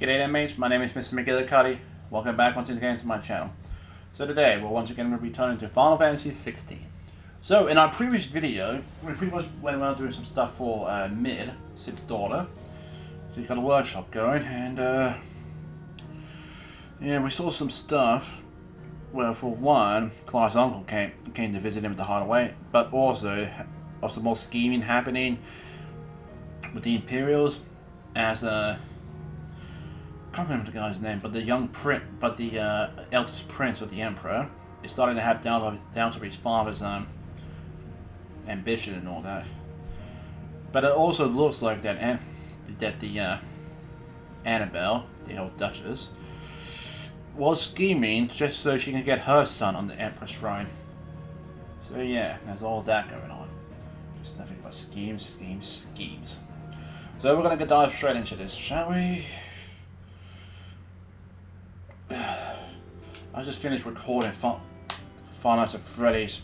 G'day there mates, my name is Mr. Magilla-cutti. Welcome back once again to my channel. So today we're once again returning to Final Fantasy 16. So in our previous video, we pretty much went around doing some stuff for Mid, Sid's daughter. So he's got a workshop going and yeah, we saw some stuff. Well, for one, Clive's uncle came to visit him at the hideaway, but also some more scheming happening with the Imperials as I can't remember the guy's name, but the eldest prince of the emperor is starting to have down to his father's ambition and all that. But it also looks like that the Annabelle, the old duchess, was scheming just so she can get her son on the emperor's throne. So yeah, there's all that going on. Just nothing but schemes, schemes, schemes. So we're gonna dive straight into this, shall we? I just finished recording Five Nights at Freddy's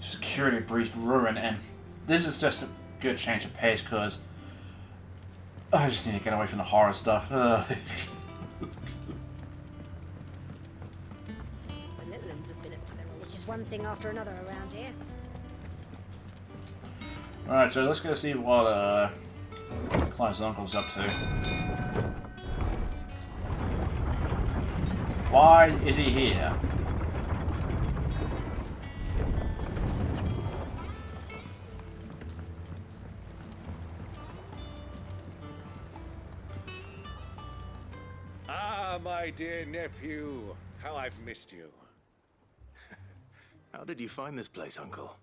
Security Breach Ruin, and this is just a good change of pace because I just need to get away from the horror stuff. The little ones have been up to their old. It's just one thing after another around here. Alright, so let's go see what Clive's uncle's up to. Why is he here? Ah, my dear nephew, how I've missed you. How did you find this place, Uncle?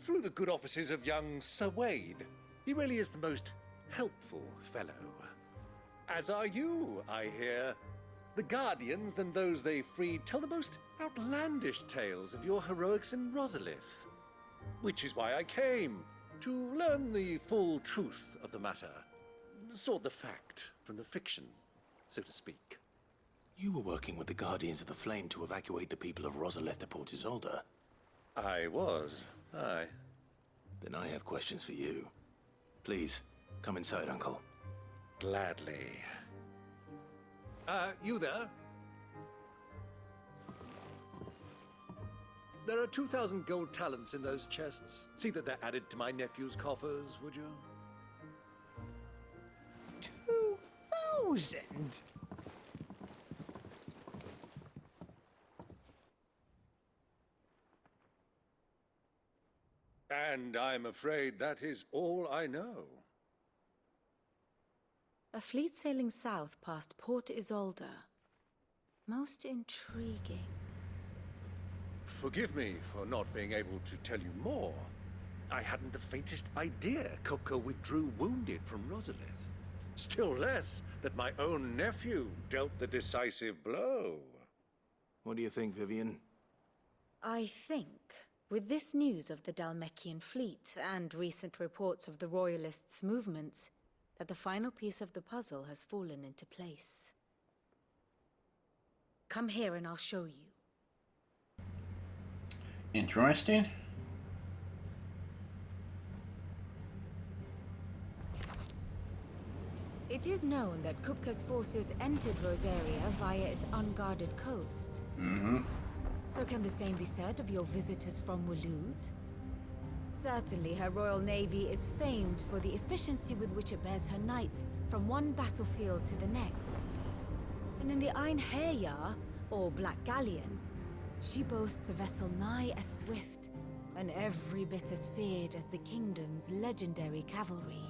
Through the good offices of young Sir Wade. He really is the most helpful fellow. As are you, I hear. The Guardians and those they freed tell the most outlandish tales of your heroics in Rosalith. Which is why I came, to learn the full truth of the matter. Sort the fact from the fiction, so to speak. You were working with the Guardians of the Flame to evacuate the people of Rosalith to Port Isolde. I was, aye. Then I have questions for you. Please, come inside, Uncle. Gladly. You there? There are 2,000 gold talents in those chests. See that they're added to my nephew's coffers, would you? 2,000? And I'm afraid that is all I know. A fleet sailing south past Port Isolde. Most intriguing. Forgive me for not being able to tell you more. I hadn't the faintest idea Kupka withdrew wounded from Rosalith. Still less that my own nephew dealt the decisive blow. What do you think, Vivian? I think, with this news of the Dhalmekian fleet and recent reports of the Royalists' movements, that the final piece of the puzzle has fallen into place. Come here and I'll show you. Interesting. It is known that Kupka's forces entered Rosaria via its unguarded coast. So can the same be said of your visitors from Waloed? Certainly, her royal navy is famed for the efficiency with which it bears her knights from one battlefield to the next. And in the Einherjar, or Black Galleon, she boasts a vessel nigh as swift and every bit as feared as the kingdom's legendary cavalry.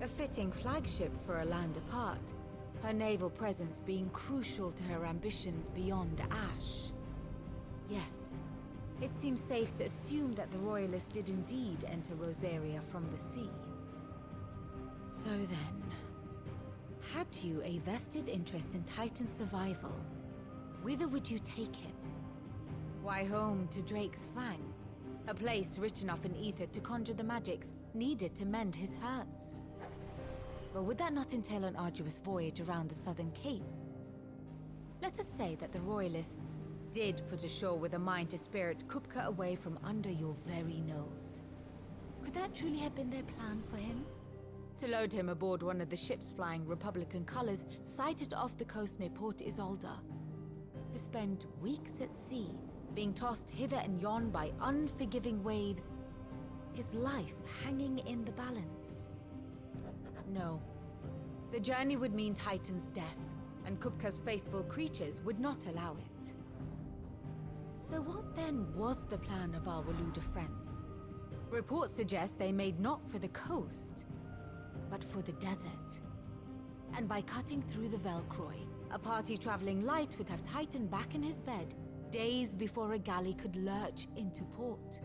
A fitting flagship for a land apart, her naval presence being crucial to her ambitions beyond Ash. Yes. It seems safe to assume that the Royalists did indeed enter Rosaria from the sea. So then, had you a vested interest in Titan's survival, whither would you take him? Why, home to Drake's Fang, a place rich enough in ether to conjure the magics needed to mend his hurts. But would that not entail an arduous voyage around the southern cape? Let us say that the Royalists did put ashore with a mind to spirit Kupka away from under your very nose. Could that truly have been their plan for him? to load him aboard one of the ships flying Republican colors sighted off the coast near Port Isolde. To spend weeks at sea, being tossed hither and yon by unforgiving waves, his life hanging in the balance. No. The journey would mean Titan's death, and Kupka's faithful creatures would not allow it. So what then was the plan of our Waluda friends? Reports suggest they made not for the coast, but for the desert. And by cutting through the Velcroy, a party traveling light would have Titan back in his bed days before a galley could lurch into port.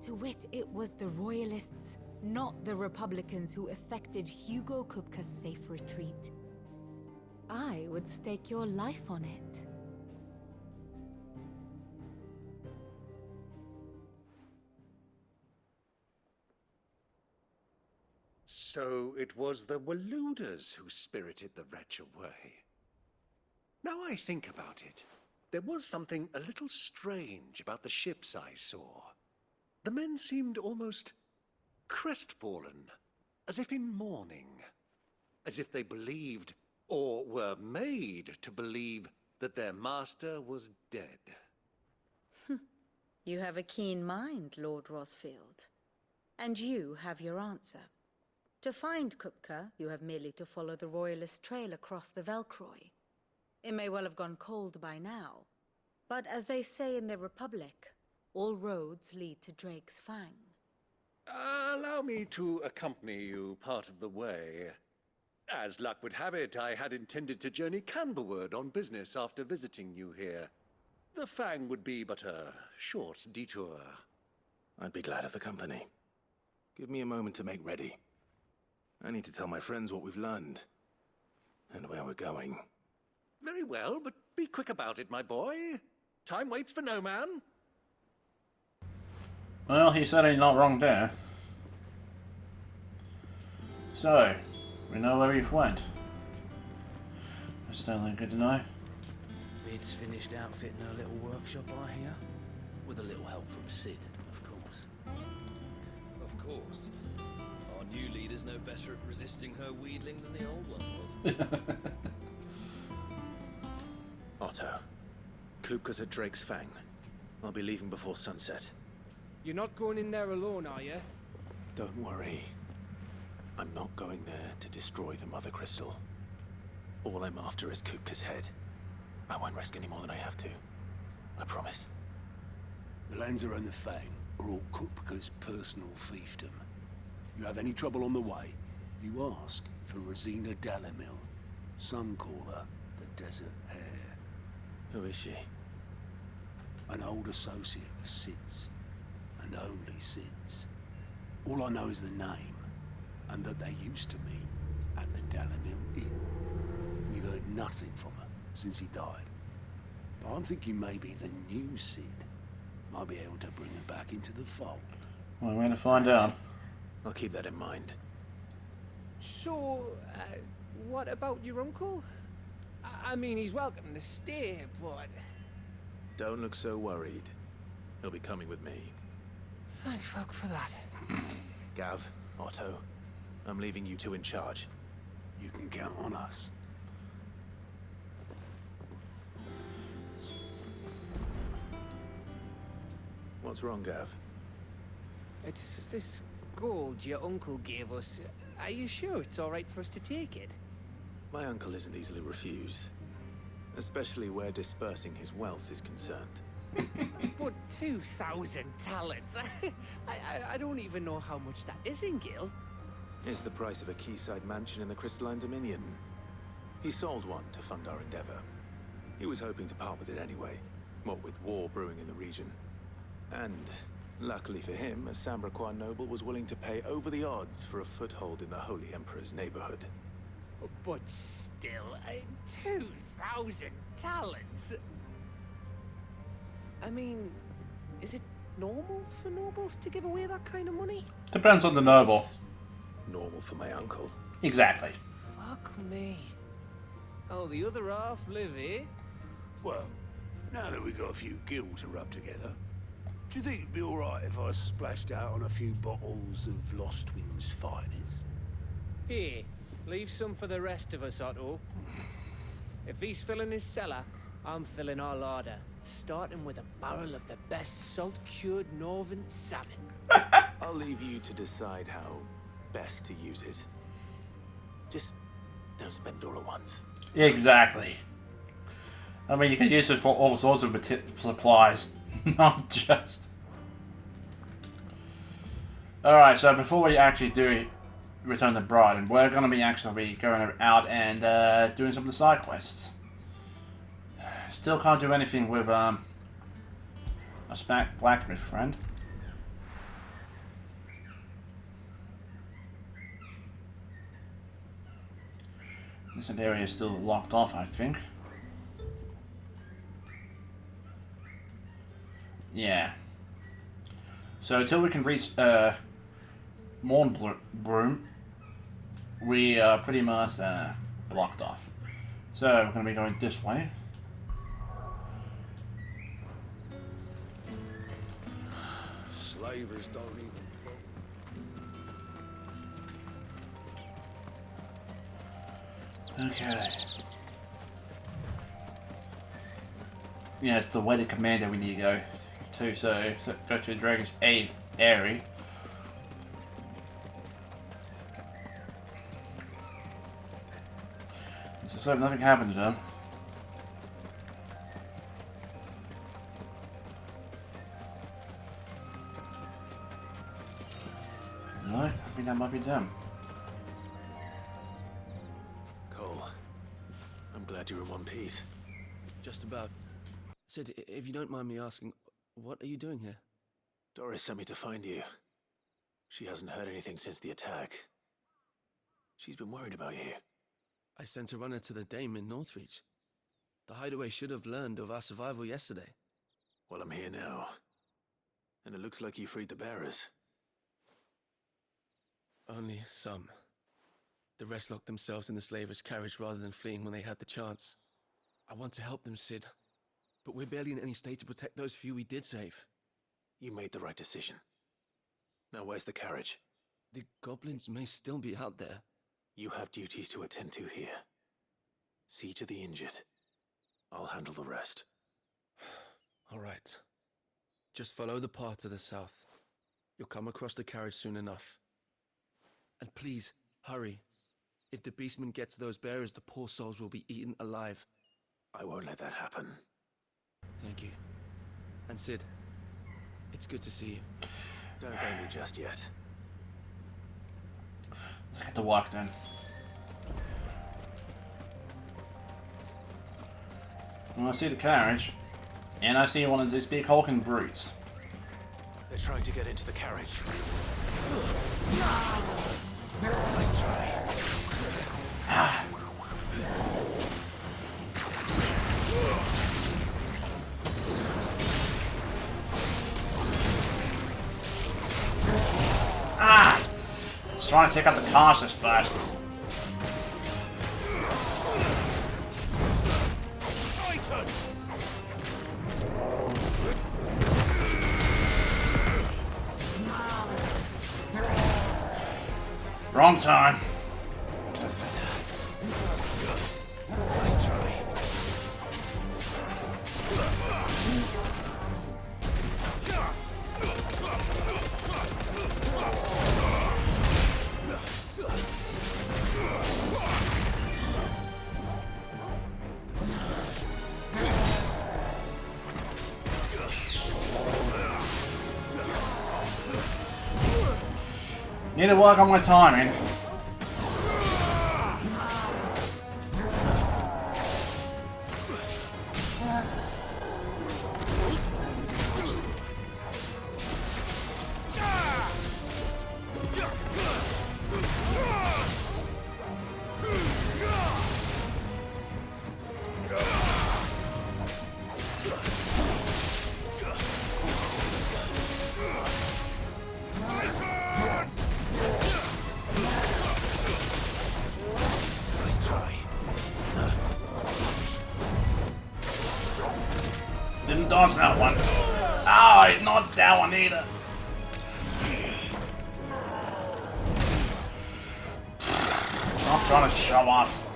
To wit, it was the Royalists, not the Republicans, who effected Hugo Kupka's safe retreat. I would stake your life on it. So it was the Waludas who spirited the wretch away. Now I think about it, there was something a little strange about the ships I saw. The men seemed almost crestfallen, as if in mourning, as if they believed, or were made to believe, that their master was dead. You have a keen mind, Lord Rosfield. And you have your answer. To find Kupka, you have merely to follow the Royalist trail across the Velcroy. It may well have gone cold by now, but as they say in the Republic, all roads lead to Drake's Fang. Allow me to accompany you part of the way. As luck would have it, I had intended to journey Canberward on business after visiting you here. The Fang would be but a short detour. I'd be glad of the company. Give me a moment to make ready. I need to tell my friends what we've learned. And where we're going. Very well, but be quick about it, my boy. Time waits for no man. Well, he's certainly not wrong there. So, we know where we've went. That's certainly good to know. Mid's finished outfitting her little workshop, I hear. With a little help from Sid, of course. Of course. Our new leader's no better at resisting her wheedling than the old one was. Otto, Kupka's at Drake's Fang. I'll be leaving before sunset. You're not going in there alone, are you? Don't worry. I'm not going there to destroy the Mother Crystal. All I'm after is Kupka's head. I won't risk any more than I have to. I promise. The Lancer and the Fang are all Kupka's personal fiefdom. You have any trouble on the way, you ask for Rosina Dalimil. Some call her the Desert Hare. Who is she? An old associate of Sid's, and only Sid's. All I know is the name, and that they used to meet at the Dalimil Inn. We've heard nothing from her since he died. But I'm thinking maybe the new Sid might be able to bring her back into the fold. Well, we're going to find out. I'll keep that in mind. So, what about your uncle? I mean, he's welcome to stay, but... Don't look so worried. He'll be coming with me. Thank fuck for that. Gav, Otto, I'm leaving you two in charge. You can count on us. What's wrong, Gav? It's this gold your uncle gave us. Are you sure it's all right for us to take it? My uncle isn't easily refused. Especially where dispersing his wealth is concerned. But 2,000 talents. I don't even know how much that is in Gil. It's the price of a quayside mansion in the Crystalline Dominion. He sold one to fund our endeavor. He was hoping to part with it anyway, what with war brewing in the region. And, luckily for him, a Sambraquan noble was willing to pay over the odds for a foothold in the Holy Emperor's neighborhood. But still, 2,000 talents? I mean, is it normal for nobles to give away that kind of money? Depends on the noble. Normal for my uncle. Exactly. Fuck me. Oh, the other half live, eh? Well, now that we've got a few gil to rub together, do you think it'd be alright if I splashed out on a few bottles of Lost Wing's finest? Here, leave some for the rest of us, Otto. If he's filling his cellar, I'm filling our larder, starting with a barrel of the best salt-cured northern salmon. I'll leave you to decide how best to use it. Just don't spend it all at once. Exactly. I mean, you can use it for all sorts of supplies, not just... Alright, so before we actually do return the bride, and we're going to be actually going out and doing some of the side quests. Still can't do anything with a blacksmith friend. This area is still locked off, I think. Yeah. So until we can reach Broom, we are pretty much blocked off. So we're going to be going this way. Slavers don't even... Okay. Yeah, it's the wedded commander we need to go to, so go to Dragon's area. So nothing happened to them. No, I think that might be them. Cole, I'm glad you're in one piece. Just about. Sid, if you don't mind me asking, what are you doing here? Doris sent me to find you. She hasn't heard anything since the attack. She's been worried about you. I sent a runner to the Dame in Northreach. The hideaway should have learned of our survival yesterday. Well, I'm here now. And it looks like you freed the bearers. Only some. The rest locked themselves in the slaver's carriage rather than fleeing when they had the chance. I want to help them, Sid. But we're barely in any state to protect those few we did save. You made the right decision. Now where's the carriage? The goblins may still be out there. You have duties to attend to here. See to the injured. I'll handle the rest. All right. Just follow the path to the south. You'll come across the carriage soon enough. And please, hurry. If the beastmen get to those bearers, the poor souls will be eaten alive. I won't let that happen. Thank you. And Sid, it's good to see you. Don't thank me just yet. Let's get to walk then. Well, I see the carriage, and I see one of these big hulking brutes. They're trying to get into the carriage. Nice try. Ah. Ah! It's trying to take out the cars fast. Wrong time. That's better. Nice try. Need to work on my timing. Didn't dodge that one. Oh, not that one either. trying to show off.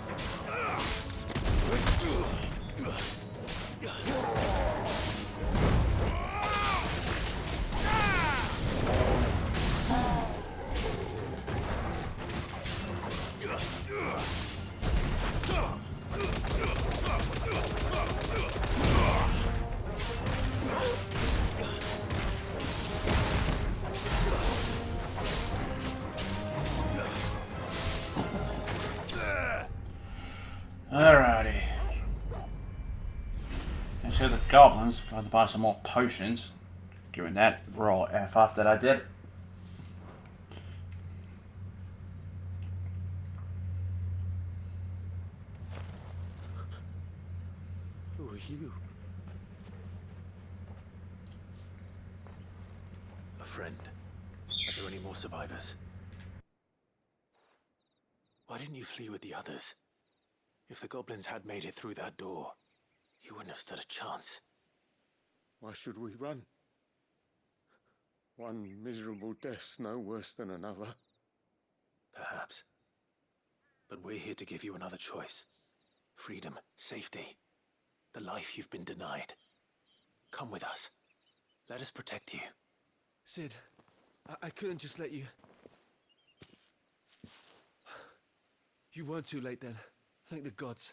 Alrighty. And so the goblins, I had to buy some more potions. Given that raw F off that I did. Who are you? A friend. Are there any more survivors? Why didn't you flee with the others? If the goblins had made it through that door, you wouldn't have stood a chance. Why should we run? One miserable death's no worse than another. Perhaps. But we're here to give you another choice. Freedom, safety, the life you've been denied. Come with us. Let us protect you. Sid, I couldn't just let you... You weren't too late then. Thank the gods.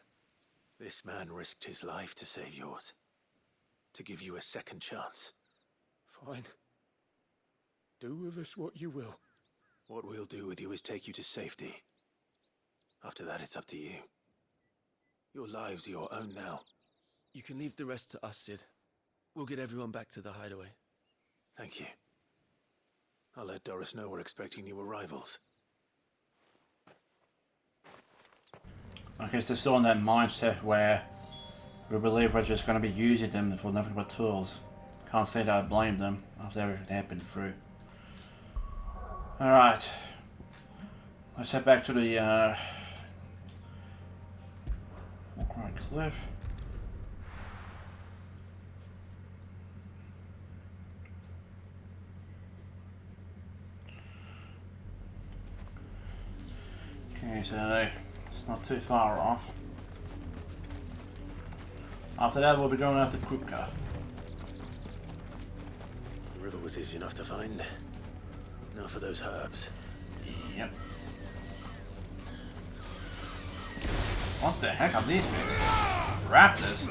This man risked his life to save yours. To give you a second chance. Fine. Do with us what you will. What we'll do with you is take you to safety. After that, it's up to you. Your lives are your own now. You can leave the rest to us, Sid. We'll get everyone back to the hideaway. Thank you. I'll let Doris know we're expecting new arrivals. I guess they're still in that mindset where we believe we're just going to be using them for nothing but tools. Can't say that I blame them after everything they've been through. Alright. Let's head back to the Clive. Okay, so it's not too far off. After that, we'll be going after Kupka. The river was easy enough to find. Now for those herbs. Yep. What the heck are these things? Raptors?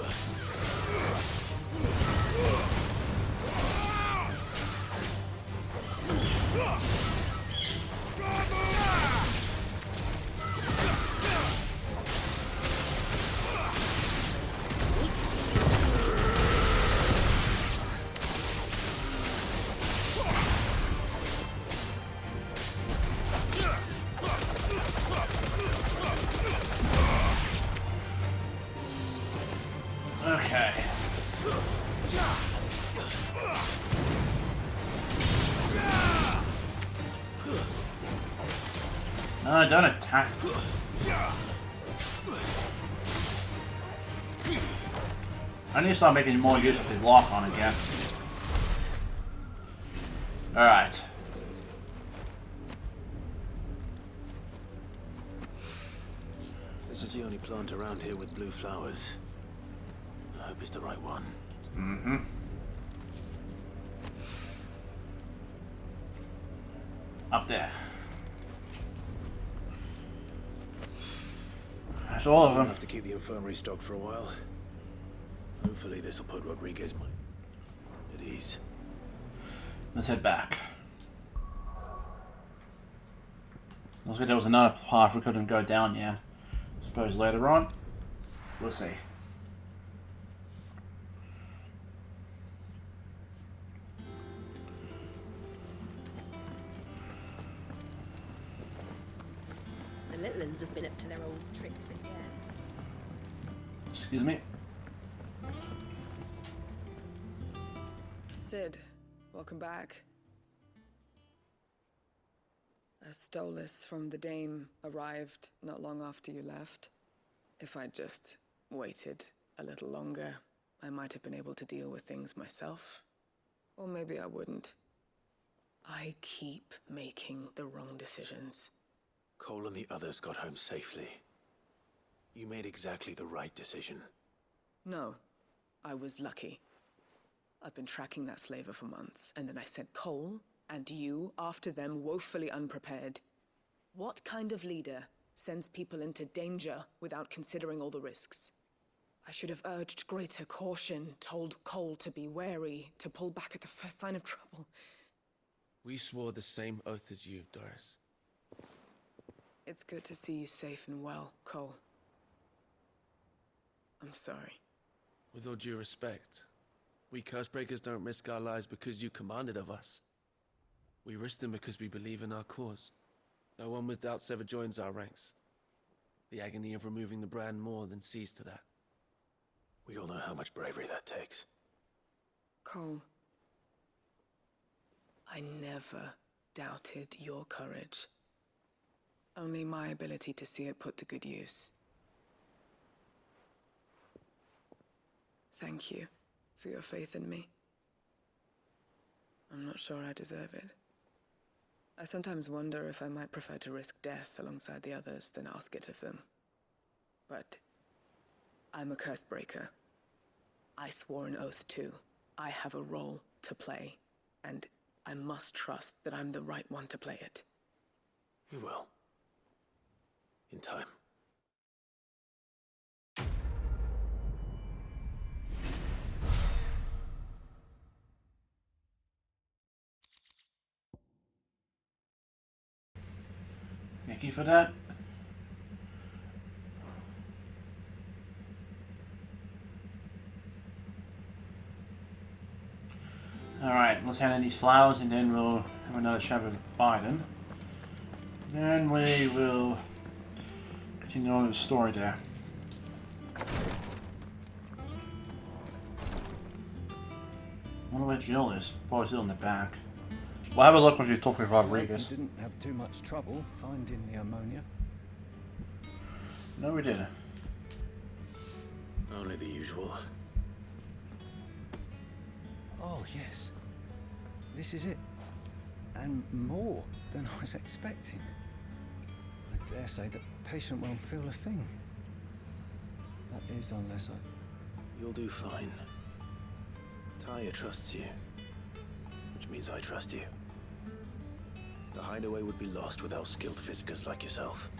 Okay. No, don't attack. I need to start making more use of the lock on again. Alright. This is the only plant around here with blue flowers. I hope it's the right one. Mm-hmm. Up there. That's all of We'll them. have to keep the infirmary stocked for a while. Hopefully this will put Rodriguez at ease. Let's head back. Looks like there was another path we couldn't go down yet. Suppose later on. We'll see. The little uns have been up to their old tricks again. Excuse me. Sid, welcome back. A Stolas from the Dame arrived not long after you left. If I'd just waited a little longer, I might have been able to deal with things myself. Or maybe I wouldn't. I keep making the wrong decisions. Cole and the others got home safely. You made exactly the right decision. No, I was lucky. I've been tracking that slaver for months, and then I sent Cole and you after them woefully unprepared. What kind of leader sends people into danger without considering all the risks? I should have urged greater caution, told Cole to be wary, to pull back at the first sign of trouble. We swore the same oath as you, Doris. It's good to see you safe and well, Cole. I'm sorry. With all due respect, we Cursebreakers don't risk our lives because you commanded of us. We risk them because we believe in our cause. No one with doubts ever joins our ranks. The agony of removing the brand more than sees to that. We all know how much bravery that takes. Cole, I never doubted your courage. Only my ability to see it put to good use. Thank you for your faith in me. I'm not sure I deserve it. I sometimes wonder if I might prefer to risk death alongside the others than ask it of them. But I'm a Cursebreaker. I swore an oath too. I have a role to play, and I must trust that I'm the right one to play it. You will. In time. Thank you for that. Alright, let's hand in these flowers and then we'll have another chat with Biden. Then we will continue on with the story there. I wonder where Jill is. Probably still in the back. We'll have a look when we talk with Rodriguez. You didn't have too much trouble finding the ammonia. No, we didn't. Only the usual. Oh, yes. This is it. And more than I was expecting. I dare say the patient won't feel a thing. That is, unless I... You'll do fine. Tyre trusts you. Which means I trust you. The hideaway would be lost without skilled physicists like yourself.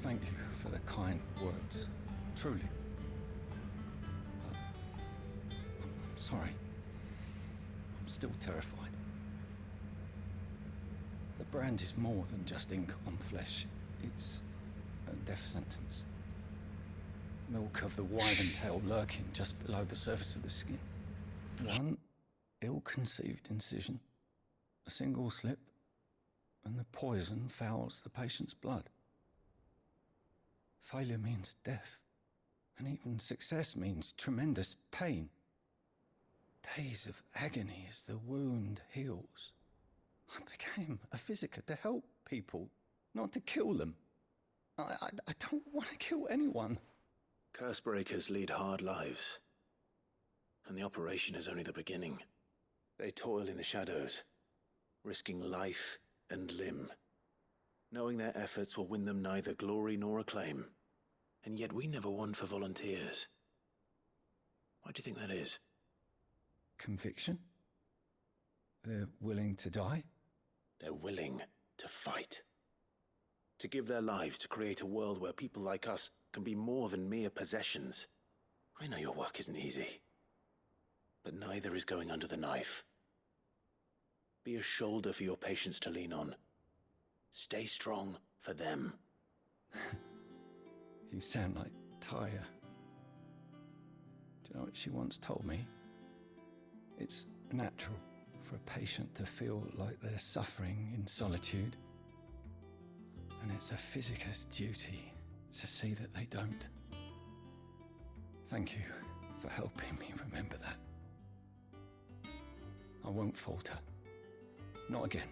Thank you for the kind words. Truly. But I'm sorry. I'm still terrified. The brand is more than just ink on flesh. It's a death sentence. Milk of the wyvern-tail lurking just below the surface of the skin. One ill-conceived incision, a single slip, and the poison fouls the patient's blood. Failure means death, and even success means tremendous pain. Days of agony as the wound heals. I became a physician to help people, not to kill them. I don't want to kill anyone. Cursebreakers lead hard lives. And the operation is only the beginning. They toil in the shadows, risking life and limb, knowing their efforts will win them neither glory nor acclaim. And yet we never won for volunteers. Why do you think that is? Conviction? They're willing to die? They're willing to fight. To give their lives to create a world where people like us can be more than mere possessions. I know your work isn't easy. But neither is going under the knife. Be a shoulder for your patients to lean on. Stay strong for them. You sound like Tyre. Do you know what she once told me? It's natural for a patient to feel like they're suffering in solitude. And it's a physicist's duty to see that they don't. Thank you for helping me remember that. I won't falter. Not again.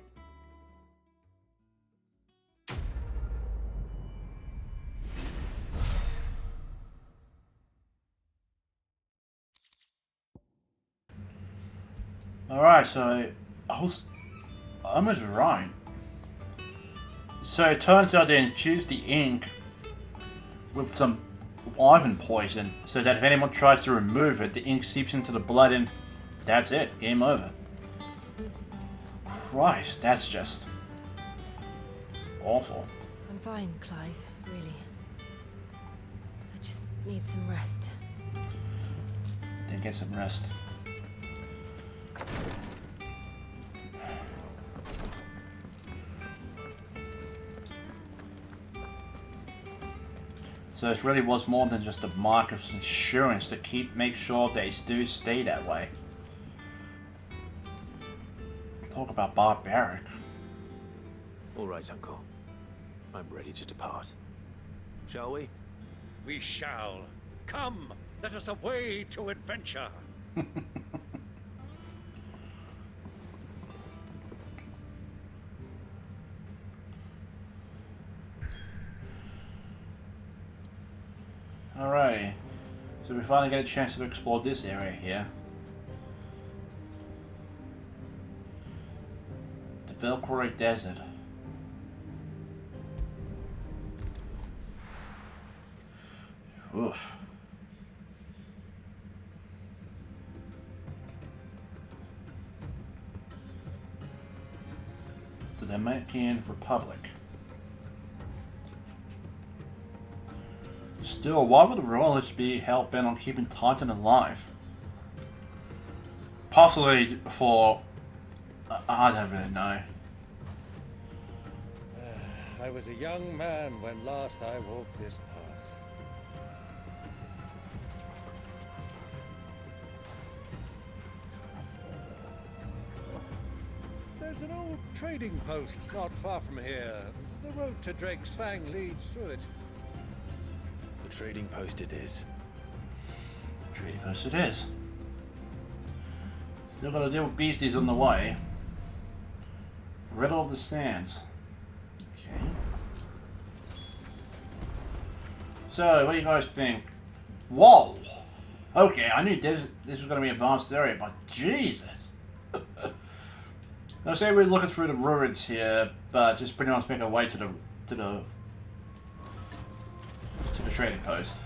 Alright, so I was right. So it turns out they infused the ink with some wyvern poison, so that if anyone tries to remove it, the ink seeps into the blood and that's it. Game over. Christ, that's just awful. I'm fine, Clive, really. I just need some rest. Then get some rest. So this really was more than just a mark of insurance to make sure they do stay that way. Talk about barbaric. All right, Uncle. I'm ready to depart. Shall we? We shall. Come, let us away to adventure. Alrighty. So we finally get a chance to explore this area here. The Velcro Desert. Oof. The Dominican Republic. Still, why would the Royalists be hell-bent on keeping Titan alive? Possibly for... I don't really know. I was a young man when last I walked this path. There's an old trading post not far from here. The road to Drake's Fang leads through it. The trading post it is. Trading post it is. Still gotta deal with beasties on the way. Riddle of the Sands. Okay. So, what do you guys think? Whoa! Okay, I knew this was gonna be a vast area, but Jesus! Now say we're looking through the ruins here, but just pretty much make our way to the trading post.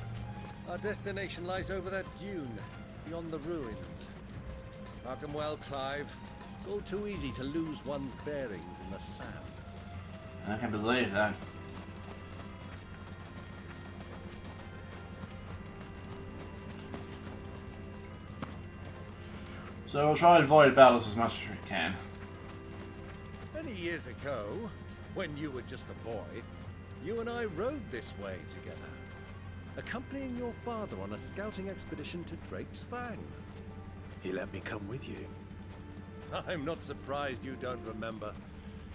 Our destination lies over that dune, beyond the ruins. Mark 'em well, Clive. It's all too easy to lose one's bearings in the sands. I can believe that. So we'll try to avoid battles as much as we can. Many years ago, when you were just a boy, you and I rode this way together, accompanying your father on a scouting expedition to Drake's Fang. He let me come with you. I'm not surprised you don't remember.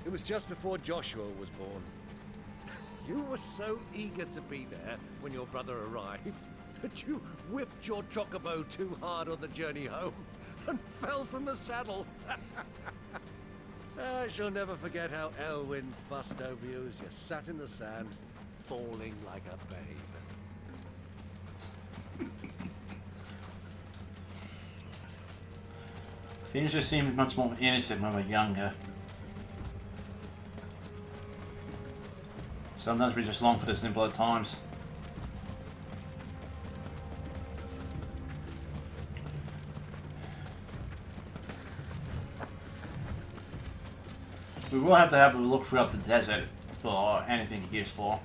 It was just before Joshua was born. You were so eager to be there when your brother arrived that you whipped your chocobo too hard on the journey home and fell from the saddle. I shall never forget how Elwyn fussed over you as you sat in the sand, bawling like a babe. Things just seemed much more innocent when we were younger. Sometimes we just long for the simpler times. We will have to have a look throughout the desert for anything useful.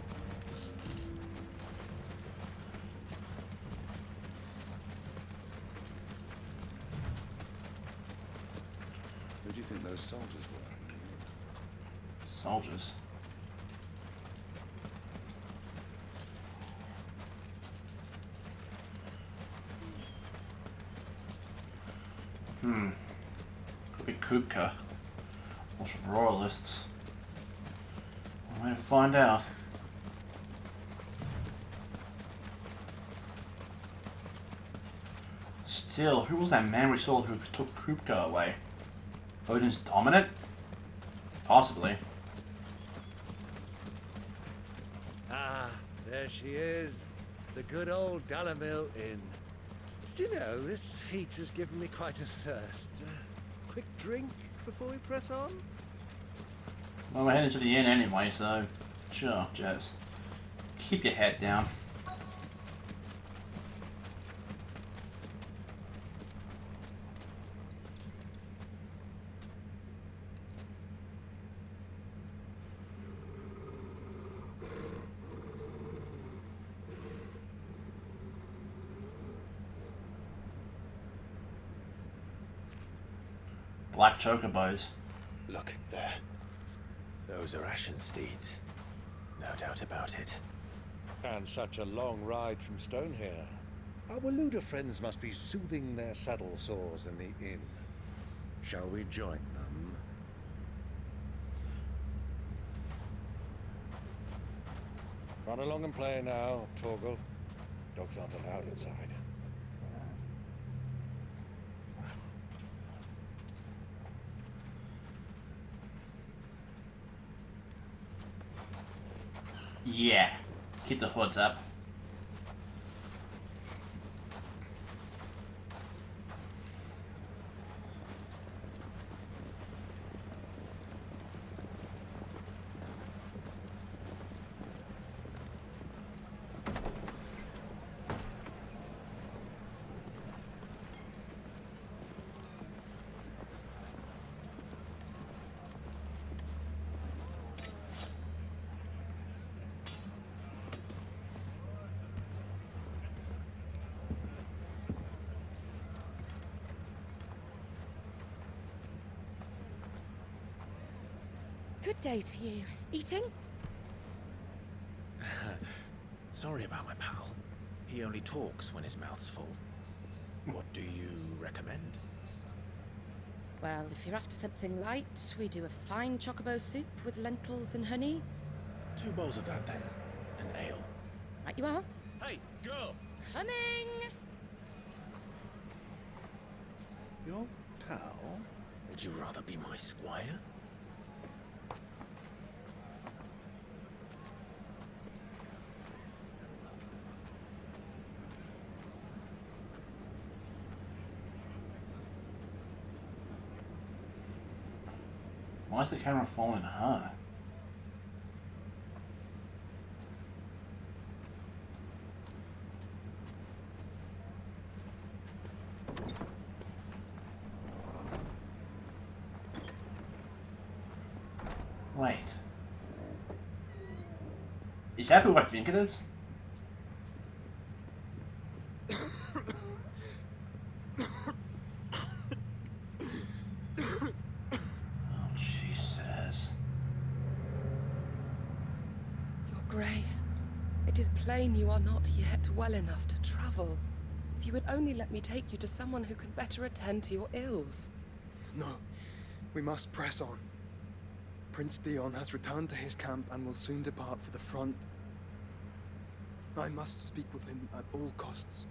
Who do you think those soldiers were? Soldiers. Could be Kupka. Or some royalists. We'll have to find out. Still, who was that man we saw who took Kupka away? Odin's dominant? Possibly. Ah, there she is. The good old Dalimil Inn. Do you know, this heat has given me quite a thirst. Quick drink before we press on? Well, we're heading to the inn anyway, so sure, just keep your head down. Black chocobos. Look there. Those are ashen steeds. No doubt about it. And such a long ride from Stonehair. Our Waluda friends must be soothing their saddle sores in the inn. Shall we join them? Run along and play now, Torgal. Dogs aren't allowed inside. Yeah, keep the hoods up. Good day to you. Eating? Sorry about my pal. He only talks when his mouth's full. What do you recommend? Well, if you're after something light, we do a fine chocobo soup with lentils and honey. 2 bowls of that then. An ale. Right you are. Hey, girl! Coming! Your pal? Would you rather be my squire? Why is the camera following her? Wait. Is that who I think it is? Grace, it is plain you are not yet well enough to travel. If you would only let me take you to someone who can better attend to your ills. No, we must press on. Prince Dion has returned to his camp and will soon depart for the front. I must speak with him at all costs.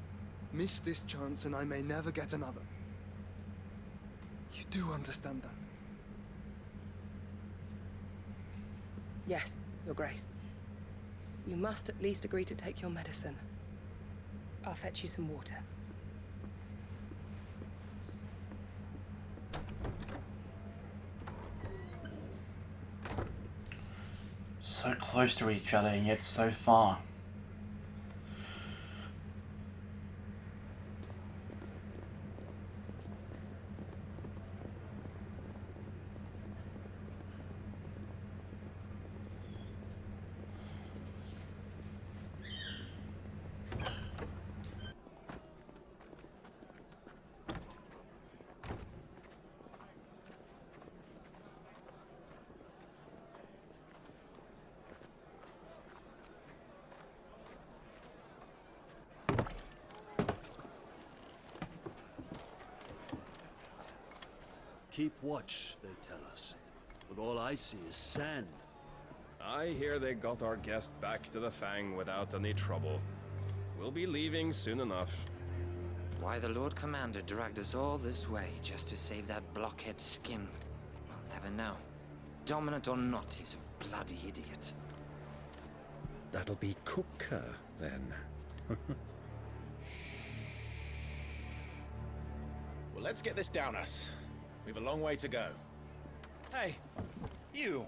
Miss this chance and I may never get another. You do understand that? Yes, Your Grace. You must at least agree to take your medicine. I'll fetch you some water. So close to each other and yet so far. Keep watch, they tell us. But all I see is sand. I hear they got our guest back to the Fang without any trouble. We'll be leaving soon enough. Why the Lord Commander dragged us all this way just to save that blockhead skin, we'll never know. Dominant or not, he's a bloody idiot. That'll be Kupka, then. Well, let's get this down us. We've a long way to go. Hey, you!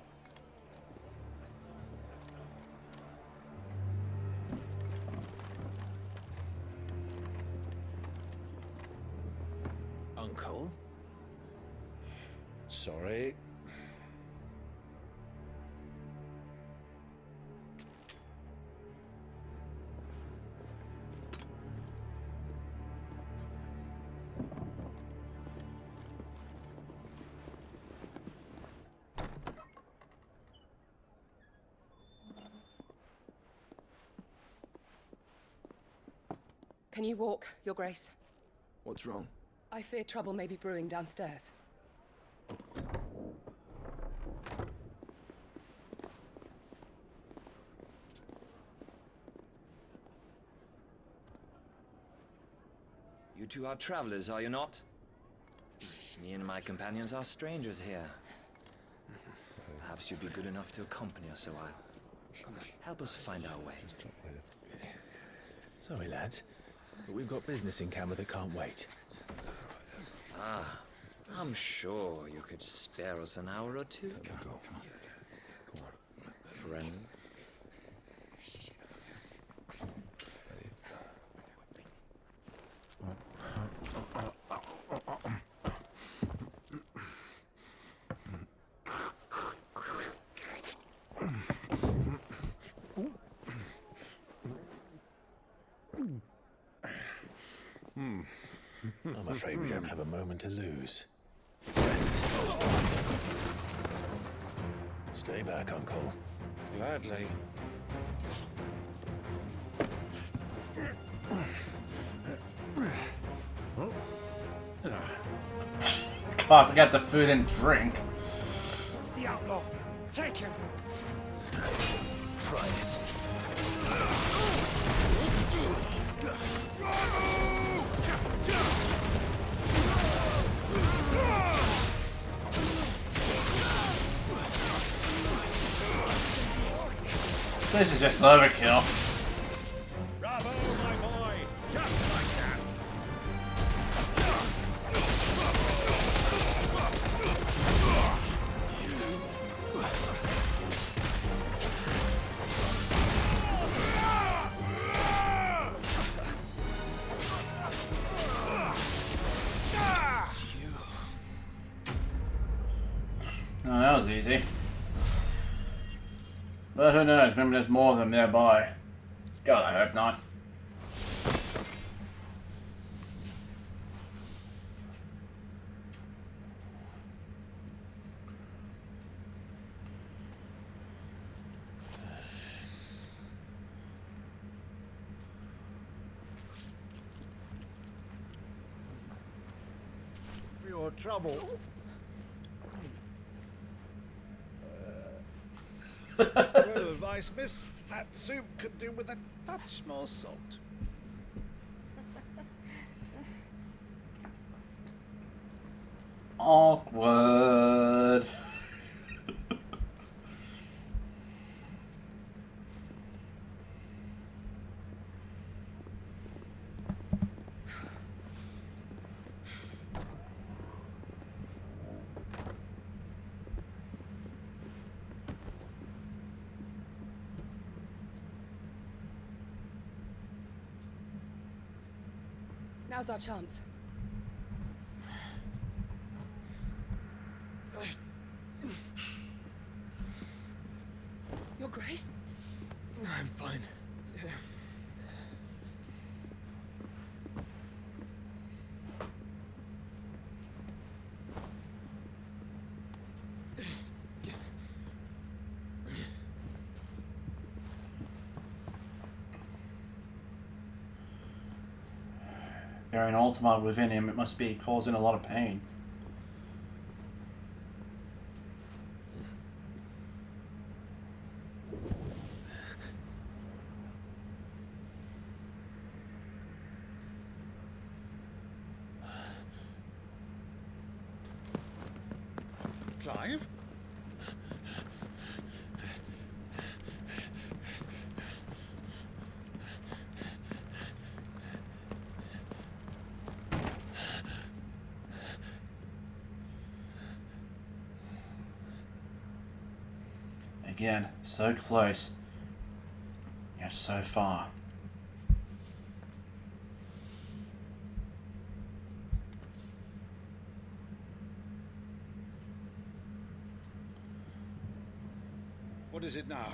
Uncle. Sorry. Can you walk, Your Grace? What's wrong? I fear trouble may be brewing downstairs. You two are travelers, are you not? Me and my companions are strangers here. Perhaps you'd be good enough to accompany us a while. Help us find our way. Sorry, lads, but we've got business in camera that can't wait. Ah, I'm sure you could spare us an hour or two. Friend. I'm afraid we don't have a moment to lose. Friend. Stay back, Uncle. Gladly. Oh, I forgot the food and drink. It's the outlaw. Take him. Try it. This is just overkill. Bravo, my boy. Just like that. Oh, that was easy. But who knows, maybe there's more of them nearby. God, I hope not. For your trouble. Word of advice, miss. That soup could do with a touch more salt. Awkward. Now's our chance. Your Grace? I'm fine. Carrying Ultima within him, it must be causing a lot of pain. Clive? Again, so close, yet so far. What is it now?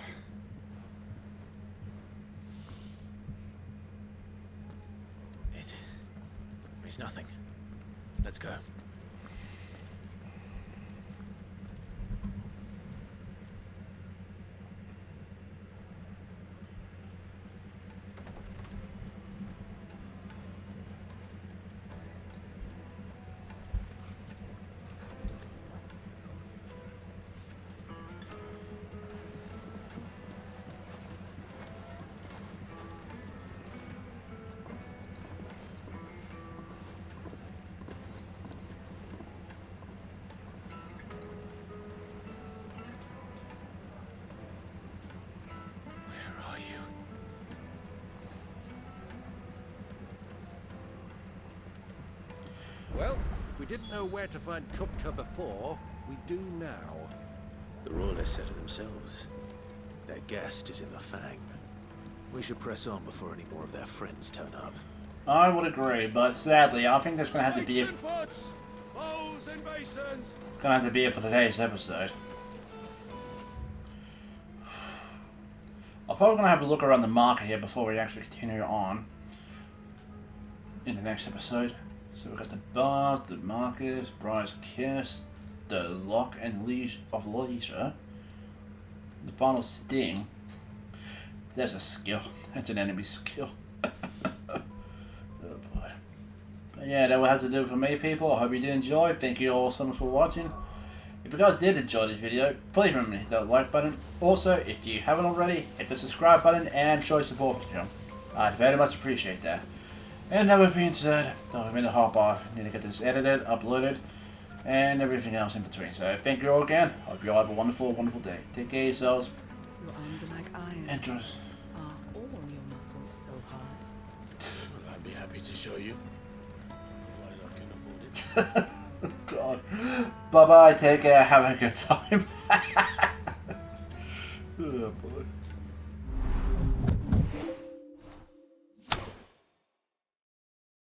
It's nothing. Let's go. Well, we didn't know where to find Kupka before. We do now. The Royalists said it themselves. Their guest is in the Fang. We should press on before any more of their friends turn up. I would agree, but sadly, I think that's going to have to be it. Bowls and basins. Going to have to be it for today's episode. I'm probably going to have a look around the market here before we actually continue on in the next episode. So we've got the bars, the markers, Briar's Kiss, the Lock and Leash of Leisure, the final Sting. There's a skill. That's an enemy skill. Oh boy. But yeah, that will have to do it for me, people. I hope you did enjoy. Thank you all so much for watching. If you guys did enjoy this video, please remember to hit that like button. Also, if you haven't already, hit the subscribe button and show support for the channel. I'd very much appreciate that. And that being said, I'm going to hop off. I need to get this edited, uploaded, and everything else in between. So thank you all again. Hope you all have a wonderful, wonderful day. Take care of yourselves. Your arms are like iron. And just... Are all your muscles so hard? Well, I'd be happy to show you. Provided I can afford it. God. Bye-bye. Take care. Have a good time. Oh, boy.